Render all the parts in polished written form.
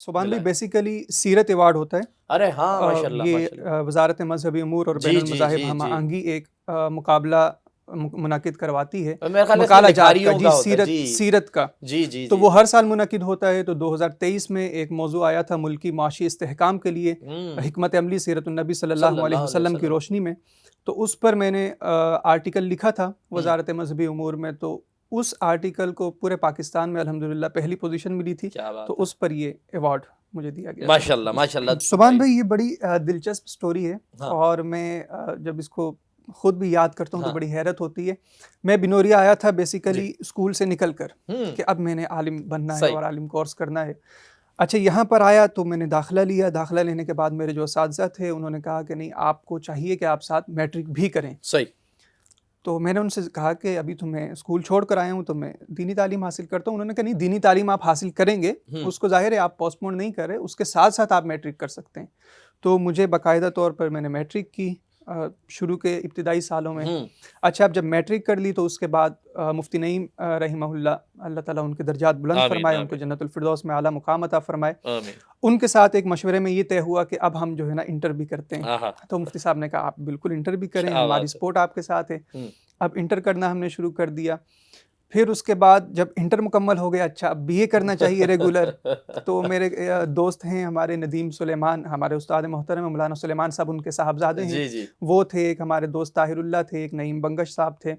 सुभान भाई दिलाएं। बेसिकली सीरत अवार्ड होता है। अरे हाँ माशाल्लाह ये माशाल्लाह। वजारत मजहबी अमूर और जी बैनुल जी मज़ाहिब जी हम जी। आहंगी एक मुकाबला मुनक़िद करवाती है। और मेरे ख्याल है इसमें मकाला जात का लिखारियों जी, का होता है सीरत जी। सीरत का। जी जी तो जी वो जी। हर साल मुनक़िद होता है। तो 2023 में एक मौजू आया था मुल्की माशी इस्तेहकाम के लिए, हिकमत अमली सीरतुन नबी सल्लल्लाहु अलैहि सल्लल्लाहु अलैहि वसल्लम की वसल्लम। रोशनी में। तो उस पर मैंने आर्टिकल लिखा था वजारत मजहबी अमूर में। तो उस आर्टिकल को पूरे पाकिस्तान में अल्हम्दुलिल्लाह पहली पोजीशन मिली थी। क्या तो बात है। उस पर ये अवार्ड मुझे दिया गया था। माशाल्लाह माशाल्लाह सुभान भाई। भाई ये बड़ी दिलचस्प स्टोरी है। हाँ और मैं जब इसको खुद भी याद करता हूँ तो हाँ बड़ी हैरत होती है। मैं बिनोरिया आया था जी। बेसिकली स्कूल से निकल कर हम्म। कि अब मैंने आलिम बनना है सही। और आलिम कोर्स करना है। अच्छा यहाँ पर आया तो मैंने दाखिला लिया। दाखिला लेने के बाद मेरे जो असातिज़ा थे उन्होंने कहा कि नहीं आपको चाहिए कि आप साथ मैट्रिक भी करें। सही। तो मैंने उनसे कहा कि अभी तो मैं स्कूल छोड़ कर आया हूँ तो मैं दीनी तालीम हासिल करता हूँ। उन्होंने कहा नहीं दीनी तालीम आप हासिल करेंगे, उसको ज़ाहिर है आप पोस्टपोन नहीं कर रहे, उसके साथ साथ आप मैट्रिक कर सकते हैं। तो मुझे बाकायदा तौर पर मैंने मैट्रिक की शुरू के इब्तिदाई सालों में। अच्छा अब जब मैट्रिक कर ली तो उसके बाद मुफ्ती नईम रहिमहुल्लाह अल्लाह ताला उनके दर्जात बुलंद आमीन फरमाए, उनको आमीन जन्नतुल फिरदौस में आला मुकाम अता फरमाए। आमीन। उनके साथ एक मशवरे में ये तय हुआ कि अब हम जो है ना इंटर भी करते हैं। आहा। तो मुफ्ती साहब ने कहा आप बिल्कुल इंटर भी करें, क्या हमारी बात है। सपोर्ट आपके साथ है। अब इंटर करना हमने शुरू कर दिया। फिर उसके बाद जब इंटर मुकम्मल हो गया, अच्छा अब बीए करना चाहिए रेगुलर। तो मेरे दोस्त हैं हमारे नदीम सुलेमान, हमारे उस्ताद मोहतरम मौलाना सुलेमान साहब उनके साहबजादे हैं, जी जी। वो थे। एक हमारे दोस्त ताहिरुल्लाह थे, एक नईम बंगश साहब थे।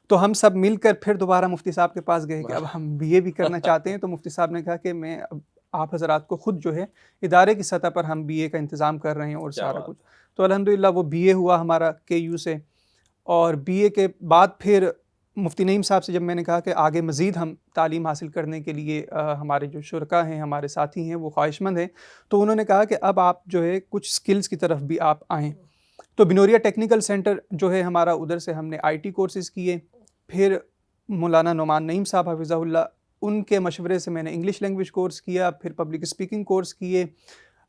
तो हम सब मिलकर फिर दोबारा मुफ्ती साहब के पास गए कि अब हम बीए भी करना चाहते हैं। तो मुफ्ती साहब ने कहा कि मैं अब आप हज़रात को खुद जो है इदारे की सतह पर हम बीए का इंतज़ाम कर रहे हैं और क्या सारा बात कुछ। तो अल्हम्दुलिल्लाह वो बीए हुआ हमारा केयू से। और बीए के बाद फिर मुफ्ती नईम साहब से जब मैंने कहा कि आगे मज़ीद हम तालीम हासिल करने के लिए हमारे जो शुरका हैं, हमारे साथी हैं, वो ख्वाहिशमंद हैं, तो उन्होंने कहा कि अब आप जो है कुछ स्किल्स की तरफ भी आप आएँ। तो बिनोरिया टेक्निकल सेंटर जो है हमारा, उधर से हमने आईटी कोर्सेज़ किए। फिर मौलाना नोमान नईम साहब हफ़िज़हुल्लाह, उनके मशवरे से मैंने इंग्लिश लैंग्वेज कोर्स किया, फिर पब्लिक स्पीकिंग कोर्स किए।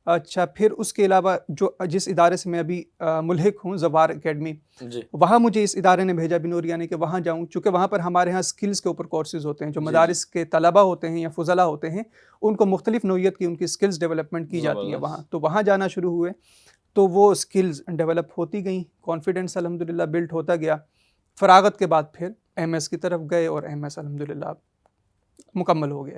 अच्छा फिर उसके अलावा जो जिस इदारे से मैं अभी मुल्हिक हूँ, ज़वार एकेडमी, जी वहाँ मुझे इस इदारे ने भेजा बिनोरिया ने कि वहाँ जाऊँ, चूँकि वहाँ पर हमारे यहाँ स्किल्स के ऊपर कोर्सेज़ होते हैं। जो जी जी। मदारिस के तलबा होते हैं या फ़ुज़ला होते हैं, उनको मुख्तलिफ़ नौइयत की उनकी स्किल्स डेवलपमेंट की जाती है वहाँ। जबरदस्त। तो वहाँ जाना शुरू हुए, तो वो स्किल्स डेवलप होती गईं, कॉन्फिडेंस अल्हम्दुलिल्लाह बिल्ड होता गया। फ़रागत के बाद फिर एमएस की तरफ गए और एमएस अल्हम्दुलिल्लाह मुकम्मल हो गया है।